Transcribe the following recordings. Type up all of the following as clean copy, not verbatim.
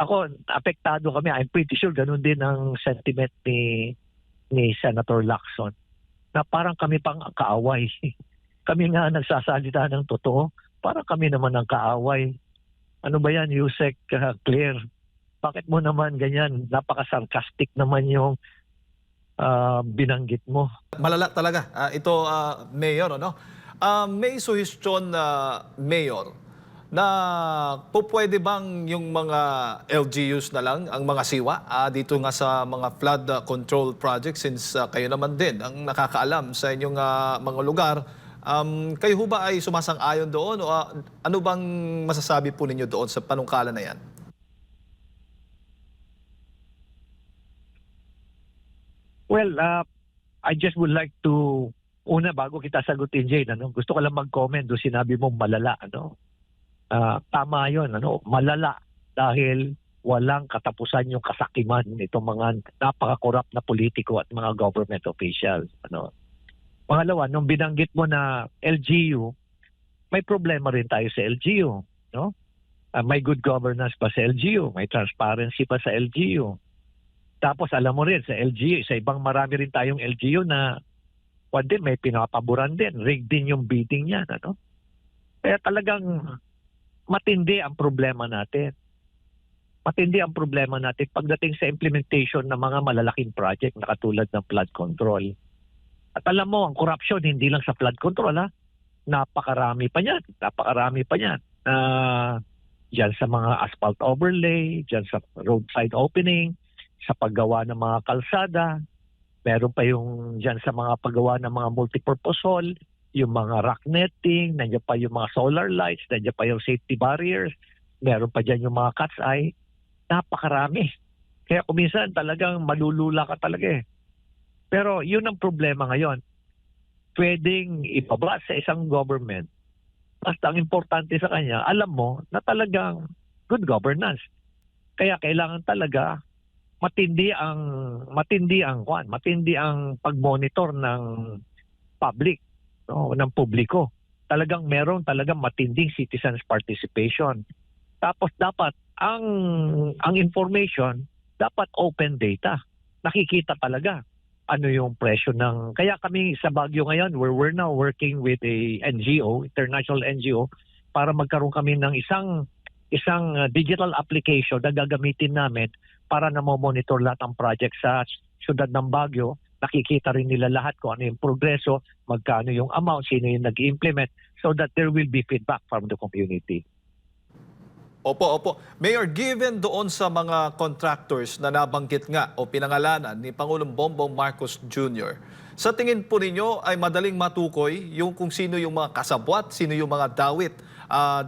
ako, apektado kami. I'm pretty sure ganun din ang sentiment ni Senator Lacson na parang kami pang kaaway. Kami nga nagsasalita ng totoo, parang kami naman ang kaaway. Ano ba yan, Yusek Claire? Bakit mo naman ganyan? Napaka-sarcastic naman yung binanggit mo. Malala talaga. Ito, Mayor, ano? May suhestyon na Mayor na po pwede bang yung mga LGUs na lang, ang mga siwa, dito nga sa mga flood control projects since kayo naman din ang nakakaalam sa inyong mga lugar. Kayo ho ba ay sumasang-ayon doon o ano bang masasabi po ninyo doon sa panungkalan na yan? Well, I just would like to, una bago kita sagutin, Jane, gusto ko lang mag-comment doon sinabi mo malala. Tama yun, malala dahil walang katapusan yung kasakiman nitong mga napaka-corrupt na politiko at mga government officials. Pangalawa, nung binanggit mo na LGU, may problema rin tayo sa LGU. May good governance pa sa LGU, may transparency pa sa LGU. Tapos alam mo rin sa LGU, sa ibang marami rin tayong LGU na may pinapaboran din, rigged din yung bidding niyan. Kaya talagang matindi ang problema natin. Matindi ang problema natin pagdating sa implementation ng mga malalaking project na katulad ng flood control. At alam mo, ang corruption hindi lang sa flood control, napakarami pa niyan. Napakarami pa niyan. Diyan sa mga asphalt overlay, diyan sa roadside opening, sa paggawa ng mga kalsada, meron pa yung diyan sa mga paggawa ng mga multipurpose hall, yung mga rock netting, nandiyan pa yung mga solar lights, nandiyan pa yung safety barriers, meron pa diyan yung mga cat's eye. Napakarami. Kaya kuminsan talagang malulula ka talaga eh. Pero yun ang problema ngayon. Pwedeng ibaba sa isang government. Basta ang importante sa kanya, alam mo na talagang good governance. Kaya kailangan talaga matindi ang pag-monitor ng public, ng publiko. Talagang meron talagang matinding citizens participation. Tapos dapat ang information dapat open data. Nakikita talaga ano yung presyo ng... Kaya kami sa Baguio ngayon, we're now working with a NGO, international NGO, para magkaroon kami ng isang digital application na gagamitin namin para na monitor lahat ng project sa syudad ng Baguio. Nakikita rin nila lahat kung ano yung progreso, magkano yung amount, sino yung nag-implement, so that there will be feedback from the community. Opo. Mayor, given doon sa mga contractors na nabanggit nga o pinangalanan ni Pangulong Bongbong Marcos Jr., sa tingin po ninyo ay madaling matukoy yung kung sino yung mga kasabwat, sino yung mga dawit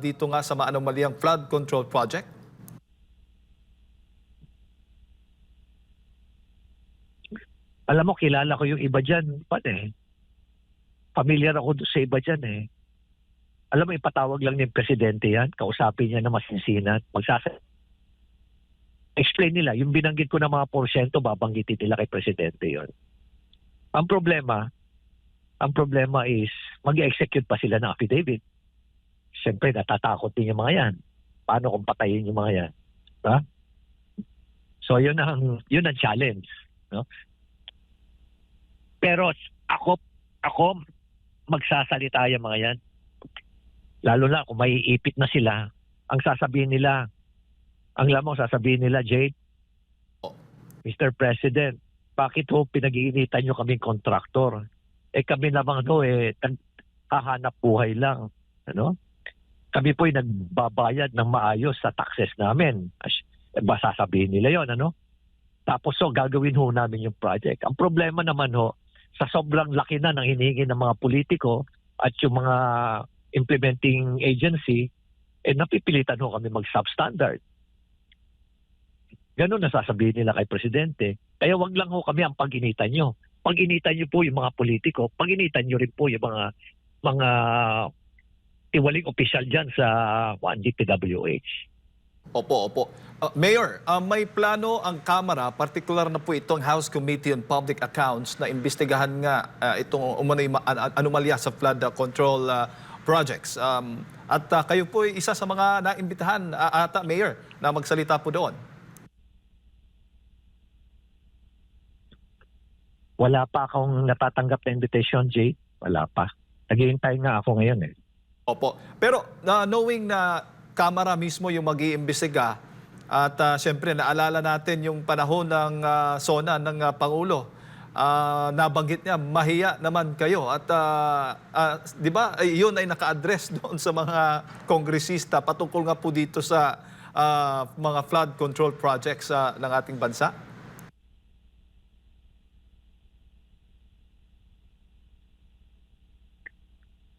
dito nga sa maanomaliang flood control project? Alam mo, kilala ko yung iba dyan. Familiar ako sa iba dyan eh. Alam mo, ipatawag lang ni Presidente yan, kausapin niya na masinsinan, explain nila, yung binanggit ko na mga porsyento, babanggitin nila kay Presidente yon. Ang problema is, mag-execute pa sila ng affidavit. Siyempre, natatakot din yung mga yan. Paano kung patayin yung mga yan? Ha? So, yun ang challenge. Pero ako magsasalita yung mga yan. Lalo na kung may ipit na sila, ang sasabihin nila, Jade, Mr. President, bakit ho pinag-iinitan nyo kaming kontraktor? Kami naman hahanap buhay lang. Kami po'y nagbabayad ng maayos sa taxes namin. Sasabihin nila yon, Tapos gagawin ho namin yung project. Ang problema naman sa sobrang laki na ng hinihingi ng mga politiko at yung mga implementing agency, napipilitan kami mag-substandard. Ganun na sasabihin nila kay Presidente. Kaya wag lang kami ang pag-initan nyo. Pag-initan nyo po yung mga politiko, pag-initan nyo rin po yung mga tiwaling opisyal dyan sa DPWH. Opo. Mayor, may plano ang Kamara, partikular na po itong House Committee on Public Accounts na imbestigahan nga itong anomalya sa flood control projects. At kayo po ay isa sa mga naimbitahan ata, Mayor, na magsalita po doon. Wala pa akong natatanggap na invitation, Jay. Wala pa. Naghihintay nga ako ngayon eh. Opo. Pero knowing na Kamara mismo yung mag-iimbestiga at siyempre naalala natin yung panahon ng SONA ng Pangulo, nabanggit niya, mahiya naman kayo. At di ba, yun ay naka-address doon sa mga kongresista patungkol nga po dito sa mga flood control projects ng ating bansa?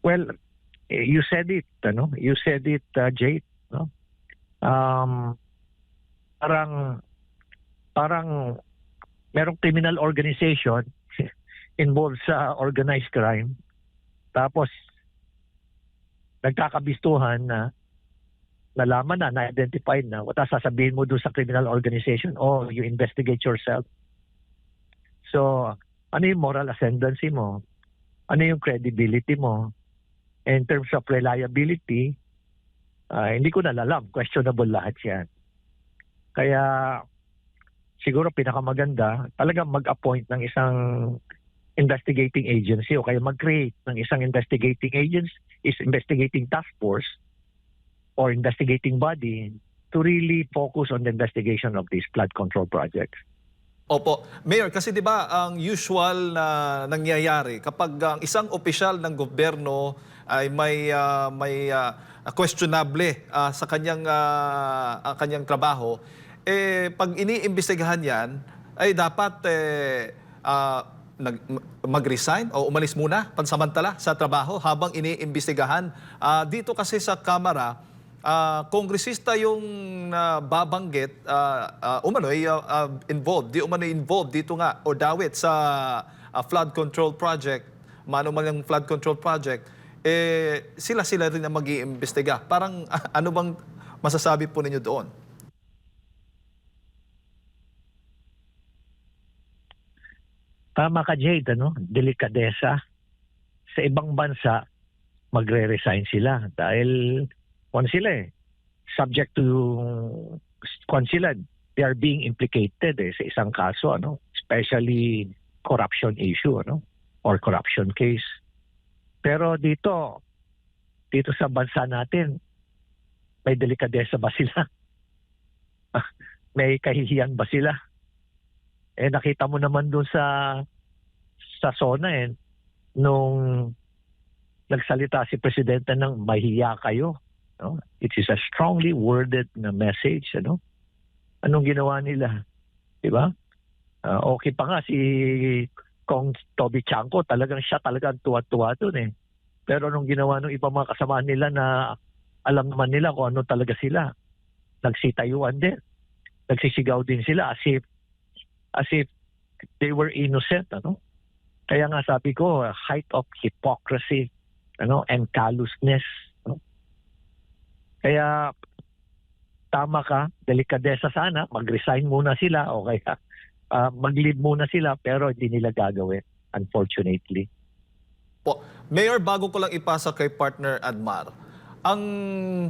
Well, you said it, ano? You said it, Jay, no? Parang merong criminal organization involved sa organized crime. Tapos nagkakabistuhan na nalaman na, na-identified na, wata sasabihin mo doon sa criminal organization, oh, you investigate yourself. So, ano yung moral ascendancy mo? Ano yung credibility mo? In terms of reliability, hindi ko nalalam. Questionable lahat yan. Kaya siguro pinakamaganda talagang mag-appoint ng isang investigating agency o kaya mag-create ng isang investigating task force or investigating body to really focus on the investigation of these flood control projects. Opo. Mayor, kasi di ba ang usual na nangyayari kapag ang isang opisyal ng gobyerno ay may questionable sa kanyang trabaho, pag iniimbestigahan yan, ay dapat mag-resign o umalis muna pansamantala sa trabaho habang iniimbestigahan. Dito kasi sa Kamara, kongresista yung babanggit, involved dito nga o dawit sa flood control project, manumalang flood control project, sila rin ang mag-iimbestiga. Parang ano bang masasabi po ninyo doon? Tama ka, Jade, ano? Delikadesa. Sa ibang bansa, magre-resign sila dahil subject to they are being implicated sa isang kaso, ano? Especially corruption issue, ano? Or corruption case. Pero dito sa bansa natin, may delikadesa ba sila? May kahihiyan ba sila? Nakita mo naman doon sa SONA nung nagsalita si Presidente ng mahiya kayo. No? It is a strongly worded na message. Ano? Anong ginawa nila? Diba? Okay pa nga si Kong Toby Chanko, talagang tuwa-tuwa doon . Pero nung ginawa ng ibang mga kasamaan nila na alam naman nila kung ano talaga sila, nagsitayuan din. Nagsisigaw din sila as if they were innocent, ano? Kaya nga sabi ko, height of hypocrisy, ano, and callousness. No? Kaya tama ka, delikadesa sana, mag-resign muna sila o kaya mag-leave muna sila pero hindi nila gagawin, unfortunately. Po, Mayor, bago ko lang ipasa kay partner Admar, ang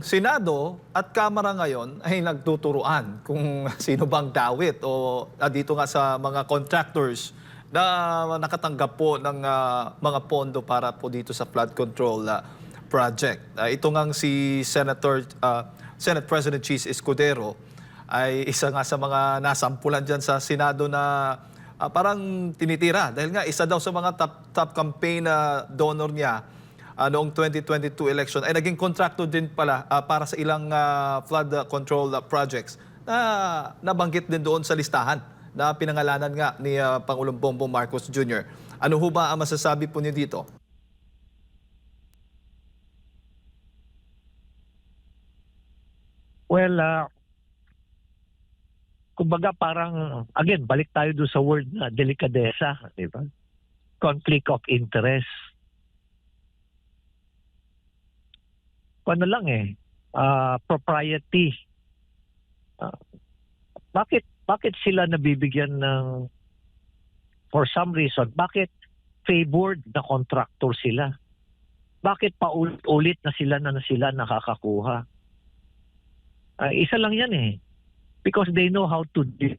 Senado at Kamara ngayon ay nagtuturuan kung sino bang dawit o dito nga sa mga contractors na nakatanggap po ng mga pondo para po dito sa flood control project. Ito ngang si Senate President Cheese Escudero ay isa nga sa mga nasampulan dyan sa Senado na parang tinitira dahil nga isa daw sa mga top campaign donor niya noong 2022 election ay naging contractor din pala para sa ilang flood control projects na nabanggit din doon sa listahan na pinangalanan nga ni Pangulong Bongbong Marcos Jr. Ano ho ba ang masasabi po niyo dito? Well, kumbaga parang, again, balik tayo doon sa word na delikadesa, di ba? Conflict of interest. Ano lang propriety. Bakit sila nabibigyan ng, for some reason, bakit favored na contractor sila? Bakit paulit-ulit na sila nakakakuha? Isa lang yan eh. Because they know how to do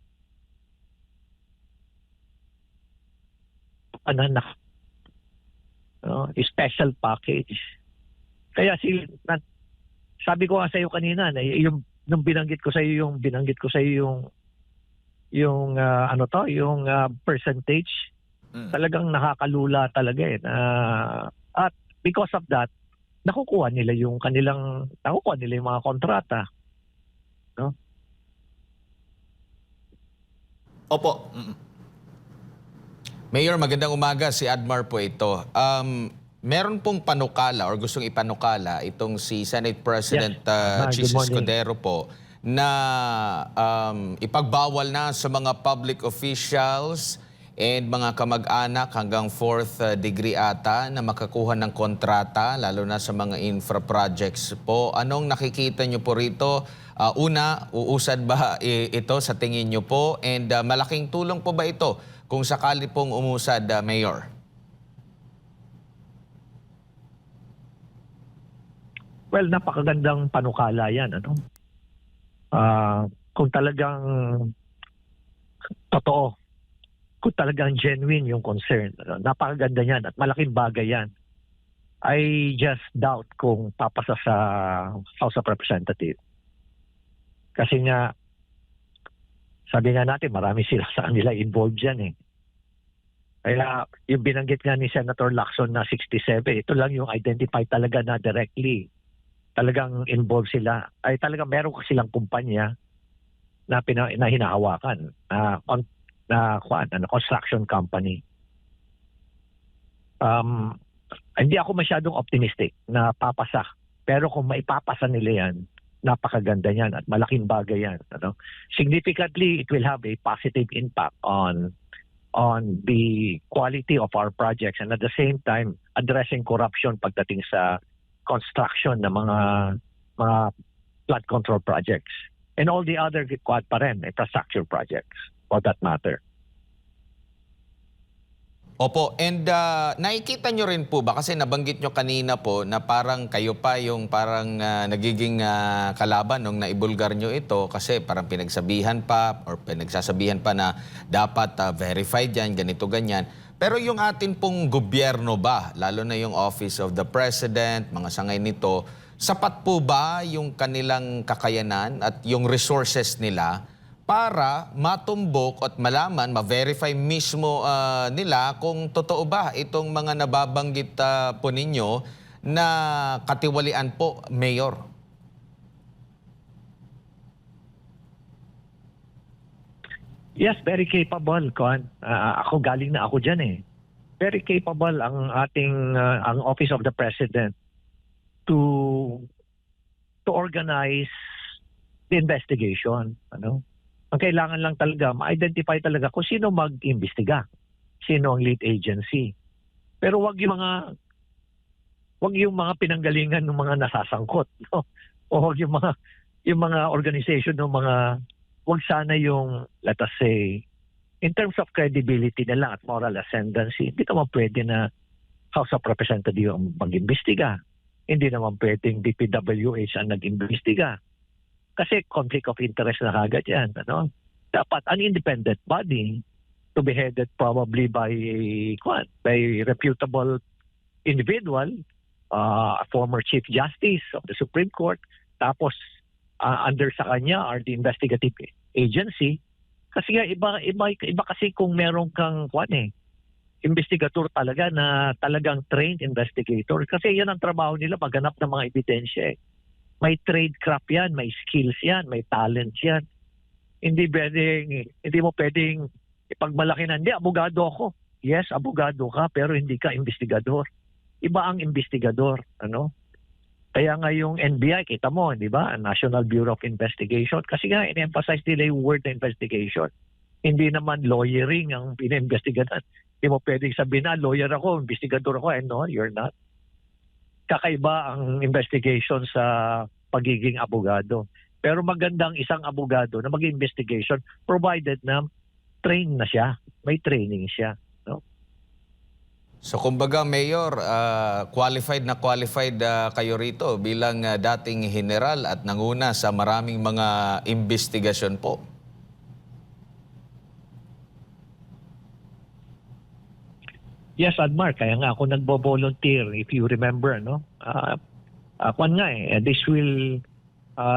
special package. Kaya sabi ko nga sa iyo kanina na yung nung binanggit ko sa iyo yung percentage, talagang nakakalula talaga eh. At because of that, nakukuha nila yung mga kontrata. No? Opo. Mayor, magandang umaga. Si Admar po ito. Meron pong panukala or gustong ipanukala itong si Senate President Chis Good morning. Escudero po na ipagbawal na sa mga public officials and mga kamag-anak hanggang 4th degree ata na makakuha ng kontrata, lalo na sa mga infra projects po. Anong nakikita nyo po rito? Una, uusad ba ito sa tingin nyo po? And malaking tulong po ba ito kung sakali pong umusad, Mayor? Well, napakagandang panukala yan. Kung talagang totoo, kung talagang genuine yung concern, napakaganda yan at malaking bagay yan. I just doubt kung papasa sa House of Representatives. Kasi nga, sabi nga natin, marami sila sa kanila involved dyan eh. Kaya yung binanggit nga ni Senator Lacson na 67, ito lang yung identify talaga na directly. Talagang involved sila. Ay talagang meron silang kumpanya na hinahawakan construction company. Hindi ako masyadong optimistic na papasa. Pero kung maipapasa nila yan, napakaganda yan at malaking bagay yan. Significantly, it will have a positive impact on the quality of our projects and at the same time, addressing corruption pagdating sa construction ng mga flood control projects and all the other infrastructure projects for that matter. Opo, and nakikita nyo rin po ba, kasi nabanggit nyo kanina po na parang kayo pa yung parang nagiging kalaban nung naibulgar nyo ito kasi parang pinagsasabihan pa na dapat verified yan, ganito, ganyan. Pero yung atin pong gobyerno ba, lalo na yung Office of the President, mga sangay nito, sapat po ba yung kanilang kakayanan at yung resources nila para matumbok at malaman, ma-verify mismo nila kung totoo ba itong mga nababanggit po ninyo na katiwalian po, Mayor? Yes, very capable, Con. Galing na ako dyan eh. Very capable ang ang Office of the President to organize the investigation. Ang kailangan lang talaga, ma-identify talaga kung sino mag-imbestiga, sino ang lead agency. Pero wag yung mga pinanggalingan ng mga nasasangkot, no? O wag yung mga organization ng wag sana yung, let us say, in terms of credibility na lang at moral ascendancy, hindi naman pwede na House of Representatives ang mag-imbestiga. Hindi naman pwedeng DPWH ang nag-imbestiga. Kasi conflict of interest na kagad yan. Dapat an independent body to be headed probably by a reputable individual, a former Chief Justice of the Supreme Court, tapos under sa kanya are the investigative agency. Kasi nga iba kasi kung meron kang investigator talaga na talagang trained investigator. Kasi yan ang trabaho nila, maghanap ng mga ebidensya eh. May tradecraft yan, may skills yan, may talent yan. Hindi mo pwedeng ipagmalaki na, hindi, abogado ako. Yes, abogado ka, pero hindi ka investigador. Iba ang investigador. Kaya nga yung NBI, kita mo, di ba? National Bureau of Investigation. Kasi nga, in-emphasize nila yung word na investigation. Hindi naman lawyering ang pina-investigatan. Hindi mo pwedeng sabihin na, lawyer ako, investigador ako. No, you're not. Kakaiba ang investigation sa pagiging abogado. Pero magandang isang abogado na mag-investigation provided na trained na siya, may training siya. No? So kumbaga Mayor, qualified kayo rito bilang dating general at nanguna sa maraming mga investigasyon po. Yes, Admar, kaya nga ako nagbo-volunteer, if you remember, no? This will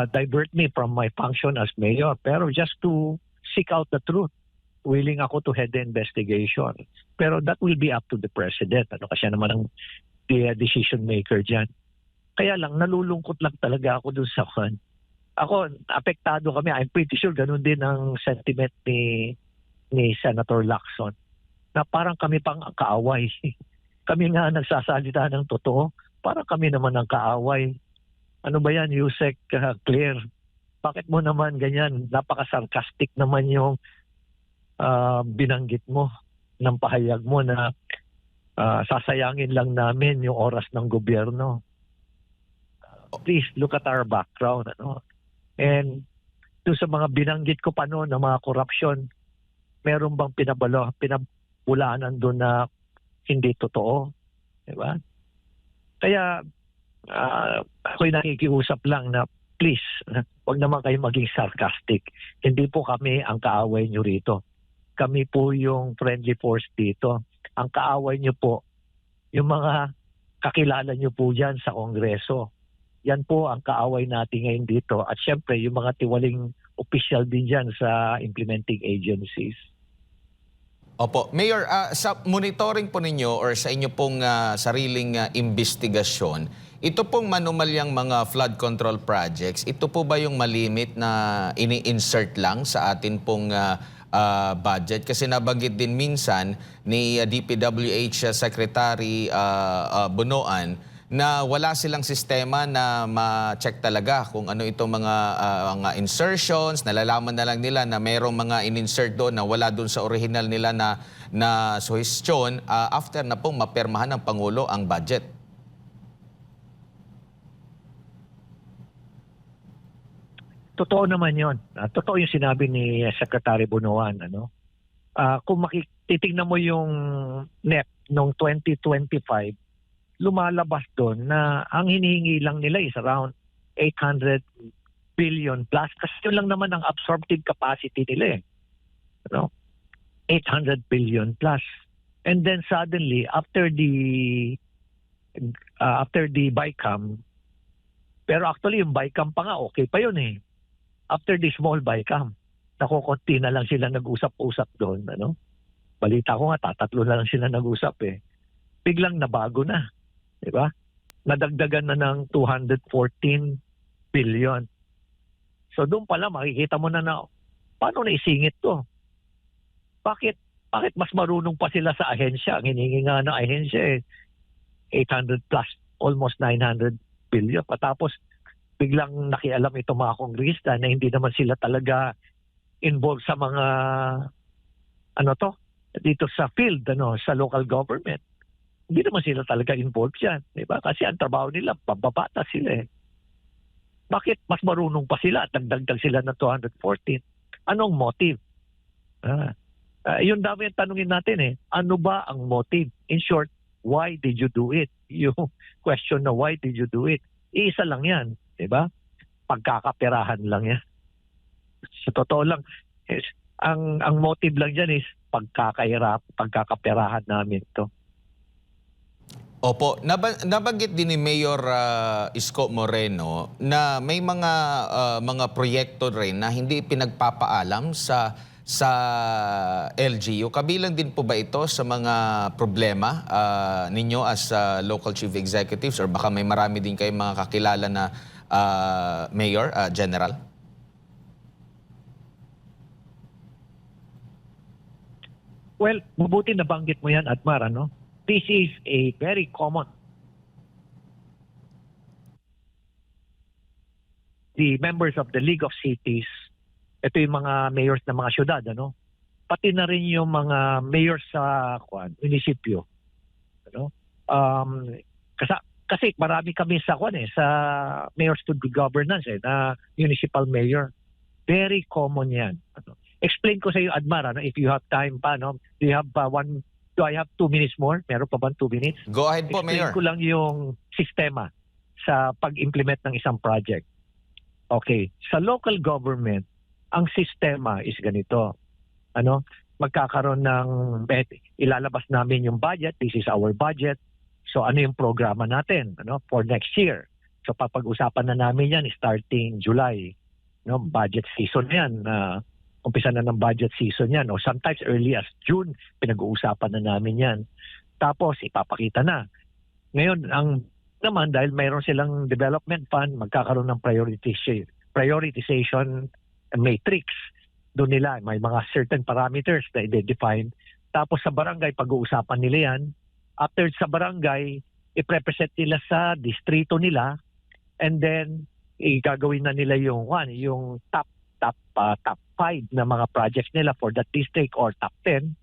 divert me from my function as mayor, pero just to seek out the truth, willing ako to head the investigation. Pero that will be up to the president, ano, kasi naman ang decision maker dyan. Kaya lang, nalulungkot lang talaga ako dun sa kan. Ako, apektado kami. I'm pretty sure ganun din ang sentiment ni Senator Lacson, na parang kami pang ang kaaway. Kami nga nagsasalita ng totoo, parang kami naman ang kaaway. Ano ba yan, Yusek Claire? Bakit mo naman ganyan? Napaka-sarcastic naman yung binanggit mo ng pahayag mo na sasayangin lang namin yung oras ng gobyerno. Please look at our background. Ano? And doon sa mga binanggit ko pa noon na mga corruption, meron bang pinabulaanan doon na hindi totoo? Diba? Kaya ako'y nakikiusap lang na please, huwag naman kayo maging sarcastic. Hindi po kami ang kaaway nyo rito. Kami po yung friendly force dito. Ang kaaway nyo po, yung mga kakilala nyo po dyan sa Kongreso. Yan po ang kaaway natin ngayon dito. At syempre, yung mga tiwaling official din dyan sa implementing agencies. Opo. Mayor, sa monitoring po ninyo or sa inyo pong sariling investigasyon, ito pong manumalyang mga flood control projects, ito po ba yung malimit na ini-insert lang sa atin pong budget? Kasi nabanggit din minsan ni DPWH Secretary Bunoan na wala silang sistema na ma-check talaga kung ano itong mga insertions, nalalaman na lang nila na mayroong mga in-insert doon na wala doon sa original nila na suhestyon after na pong mapermahan ng Pangulo ang budget. Totoo naman yon. Totoo yung sinabi ni Secretary Bunoan. Ano? Kung titignan mo yung NEP noong 2025, lumalabas doon na ang hinihingi lang nila is around 800 billion plus. Kasi yun lang naman ang absorptive capacity nila eh. You know? 800 billion plus. And then suddenly, after the BICAM, pero actually yung BICAM pa nga okay pa yun eh. After the small BICAM, nakukunti na lang sila nag-usap-usap doon. Ano? Balita ko nga, tatatlo na lang sila nag-usap eh. Biglang nabago na. Diba? Nadagdagan na ng 214 billion. So doon pala makikita mo na paano naisingit to? Bakit mas marunong pa sila sa ahensya? Ang hinihingi nga ng ahensya 800 plus, almost 900 billion. Patapos biglang nakialam itong mga kongrista na hindi naman sila talaga involved sa mga dito sa field, sa local government. Hindi naman sila talaga involved yan. Diba? Kasi ang trabaho nila, pambabata sila eh. Bakit mas marunong pa sila at nagdagdag sila ng 214? Anong motive? Yun dami ang tanungin natin eh. Ano ba ang motive? In short, why did you do it? Yung question na why did you do it? Iisa lang yan. Diba? Pagkakaperahan lang yan. Sa totoo lang, ang motive lang dyan is pagkakaperahan namin to. Opo, nabanggit din ni Mayor Isko Moreno na may mga proyekto rin na hindi pinagpapaalam sa LGU. Kabilang din po ba ito sa mga problema ninyo as local chief executives or baka may marami din kayong mga kakilala na Mayor, General? Well, mabuti nabanggit mo yan, Admar, ano? This is a very common. The members of the League of Cities, ito yung mga mayors ng mga syudad, ano? Pati na rin yung mga mayors sa munisipyo. Ano? Kasi marami kami sa sa mayors to good governance na municipal mayor. Very common yan. Ano? Explain ko sa iyo, Admar, if you have time pa, no? Do you have 1 Do I have 2 minutes more? Meron pa ba 2 minutes? Go ahead po, Explain Mayor. ko lang yung sistema sa pag-implement ng isang project. Okay. Sa local government, ang sistema is ganito. Magkakaroon ng, ilalabas namin yung budget. This is our budget. So ano yung programa natin for next year? So papag-usapan na namin yan starting July. Budget season yan. Umpisa na ng budget season yan. Sometimes early as June, pinag-uusapan na namin yan. Tapos ipapakita na. Ngayon, naman dahil mayroon silang development fund, magkakaroon ng prioritization matrix. Doon nila, may mga certain parameters na i-define. Tapos sa barangay, pag-uusapan nila yan. After sa barangay, i-represent nila sa distrito nila. And then, gagawin na nila yung top 5 na mga projects nila for that district or top 10.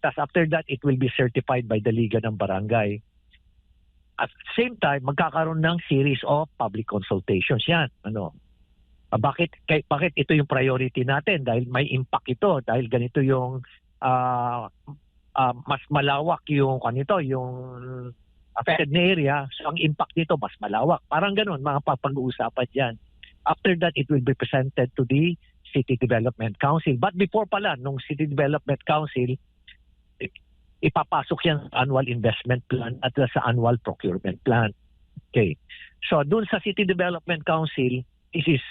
Tapos after that, it will be certified by the Liga ng Barangay. At the same time, magkakaroon ng series of public consultations yan. Bakit ito yung priority natin? Dahil may impact ito. Dahil ganito yung mas malawak yung affected na area. So ang impact nito mas malawak. Parang ganun, mga papag-uusapan yan. After that, it will be presented to the City Development Council. But before pala, nung City Development Council, ipapasok yan sa annual investment plan at sa annual procurement plan. Okay. So dun sa City Development Council, this is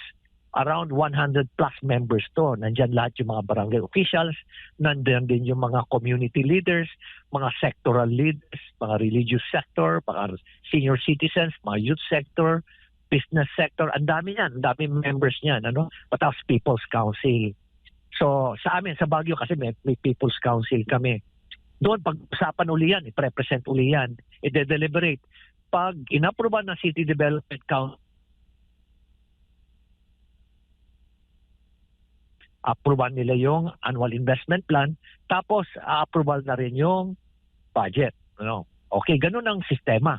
around 100 plus members to. Nandyan lahat yung mga barangay officials, nandyan din yung mga community leaders, mga sectoral leaders, mga religious sector, mga senior citizens, mga youth sector, business sector. Ang dami yan, ang dami members niyan. Tapos People's Council. So sa amin, sa Baguio kasi may People's Council kami. Doon, pag-usapan uli yan, i-represent uli yan, i-deliberate. Pag inaproba ng City Development Council, approval nila yung annual investment plan, tapos approval na rin yung budget. Okay, ganun ang sistema.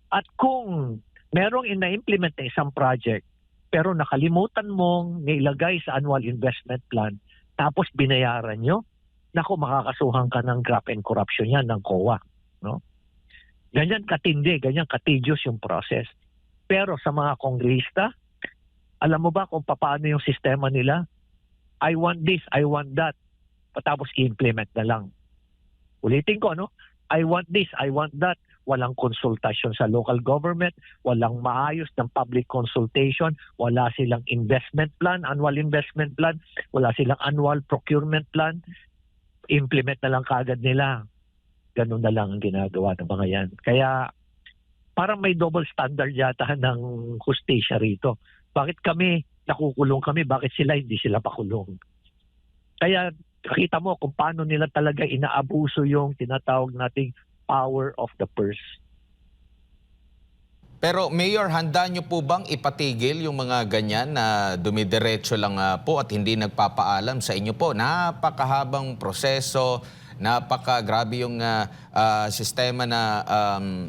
At kung merong ina-implement na isang project, pero nakalimutan mong nilagay sa annual investment plan, tapos binayaran nyo, makakasuhan ka ng graft and corruption yan ng COA. Ganyan katindi, ganyan katidyos yung process. Pero sa mga kongrehista, alam mo ba kung paano yung sistema nila? I want this, I want that. Tapos i-implement na lang. Ulitin ko, I want this, I want that. Walang konsultasyon sa local government, walang maayos ng public consultation, wala silang investment plan, annual investment plan, wala silang annual procurement plan. Implement na lang kaagad nila. Ganun na lang ang ginagawa ng mga yan. Kaya parang may double standard yata ng hustisya rito. Bakit kami nakukulong kami, bakit hindi sila pakulong? Kaya nakita mo kung paano nila talaga inaabuso yung tinatawag nating power of the purse. Pero Mayor, handa nyo po bang ipatigil yung mga ganyan na dumidiretso lang po at hindi nagpapaalam sa inyo po? Napakahabang proseso, napakagrabe yung sistema na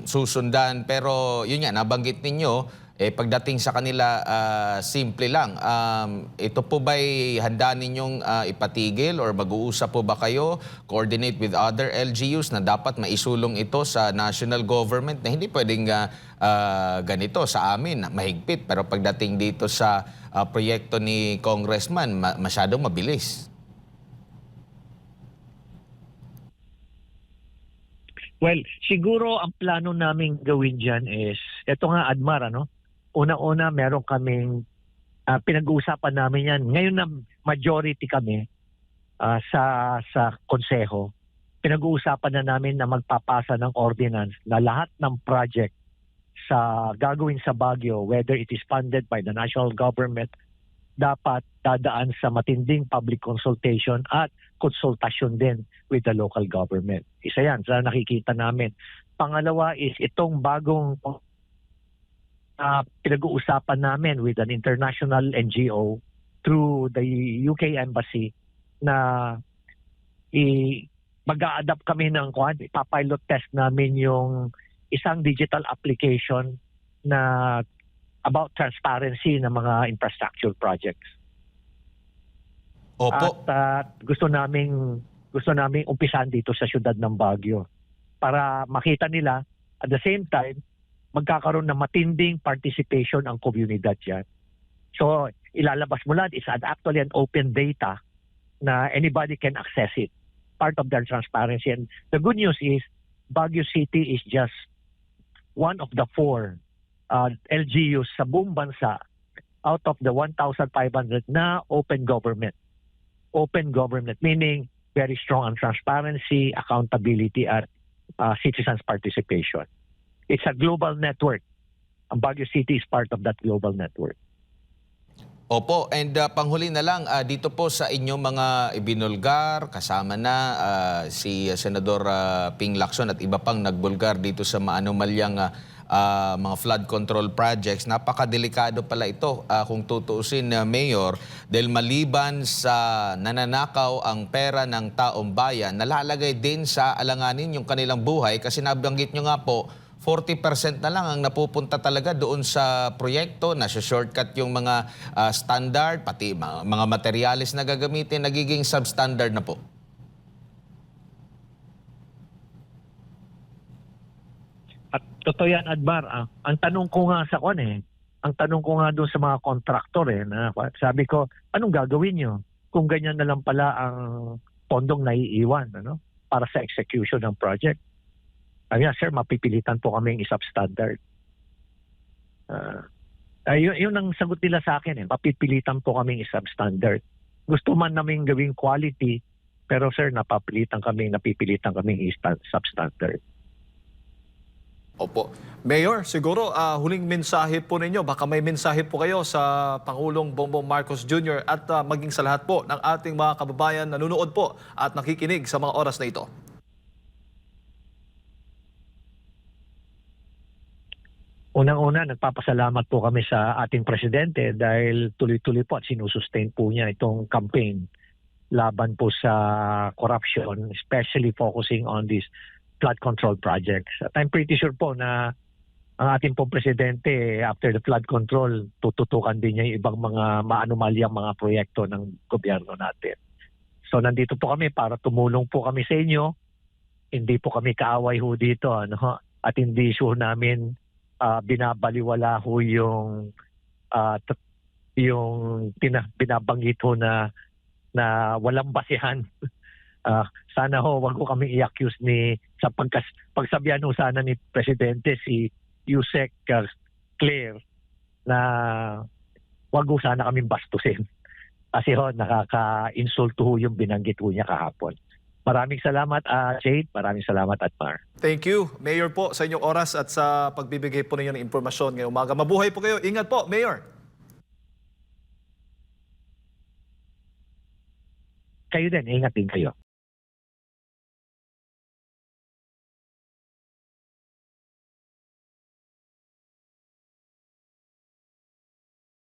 susundan. Pero yun nga, nabanggit ninyo, pagdating sa kanila, simple lang. Ito po ba'y handa ninyong ipatigil or mag-uusap po ba kayo, coordinate with other LGUs na dapat maisulong ito sa national government na hindi pwedeng ganito sa amin, mahigpit. Pero pagdating dito sa proyekto ni Congressman, masyadong mabilis. Well, siguro ang plano namin gawin dyan is, ito nga Admar, una-una meron kaming pinag-uusapan namin yan. Ngayon na majority kami sa konseho, pinag-uusapan na namin na magpapasa ng ordinance na lahat ng project sa gagawin sa Baguio, whether it is funded by the national government, dapat dadaan sa matinding public consultation at konsultasyon din with the local government. Isa yan, sa nakikita namin. Pangalawa is itong bagong pinag-uusapan namin with an international NGO through the UK Embassy na mag-a-adapt kami ng ipapilot test namin yung isang digital application na about transparency ng mga infrastructure projects. Opo. At gusto namin umpisahan dito sa siyudad ng Baguio. para makita nila at the same time magkakaroon ng matinding participation ang komunidad yan. So ilalabas mo lahat, it's actually an open data na anybody can access it. Part of their transparency. And the good news is Baguio City is just one of the 4 LGUs sa buong bansa out of the 1,500 na open government. Open government meaning very strong on transparency, accountability at citizens participation. It's a global network. Ang Baguio City is part of that global network. Opo, and panghuli na lang, dito po sa inyong mga ibinulgar, kasama na si Senador Ping Lacson at iba pang nagbulgar dito sa maanumalyang mga flood control projects. Napakadelikado pala ito kung tutuusin, Mayor, dahil maliban sa nananakaw ang pera ng taong bayan, nalalagay din sa alanganin yung kanilang buhay kasi nabanggit nyo nga po, 40% na lang ang napupunta talaga doon sa proyekto, nasa-shortcut yung mga standard, pati mga materyales na gagamitin, nagiging substandard na po. At totoo yan, Admar. Ang tanong ko nga sa ang tanong ko nga doon sa mga kontraktor na sabi ko, anong gagawin nyo kung ganyan na lang pala ang pondong naiiwan para sa execution ng project? Sir, mapipilitan po kaming i-substandard. Yun ang sagot nila sa akin. Mapipilitan po kaming i-substandard. Gusto man namin gawing quality, pero sir, napipilitan kaming i-substandard. Opo. Mayor, siguro huling mensahe po ninyo. Baka may mensahe po kayo sa Pangulong Bongbong Marcos Jr. at maging sa lahat po ng ating mga kababayan na nanonood po at nakikinig sa mga oras na ito. Unang-una, nagpapasalamat po kami sa ating presidente dahil tuloy-tuloy po at sinusustain po niya itong campaign laban po sa corruption, especially focusing on these flood control projects. At I'm pretty sure po na ang ating pong presidente, after the flood control, tututukan din niya yung ibang mga maanumalyang mga proyekto ng gobyerno natin. So nandito po kami para tumulong po kami sa inyo. Hindi po kami kaaway ho dito. At hindi sure namin binabaliwala ho yung binabanggit ho na walang basihan. Sana ho wag ko kami i-accuse sa pagsabihan ho sana ni Presidente si Yusek Claire na wag ho sana kaming bastusin. Kasi ho nakaka-insulto ho yung binanggit ho niya kahapon. Maraming salamat, Jade. Maraming salamat, Admar. Thank you, Mayor po, sa inyong oras at sa pagbibigay po ninyo ng impormasyon ngayong umaga. Mabuhay po kayo. Ingat po, Mayor. Kayo din. Ingat din kayo.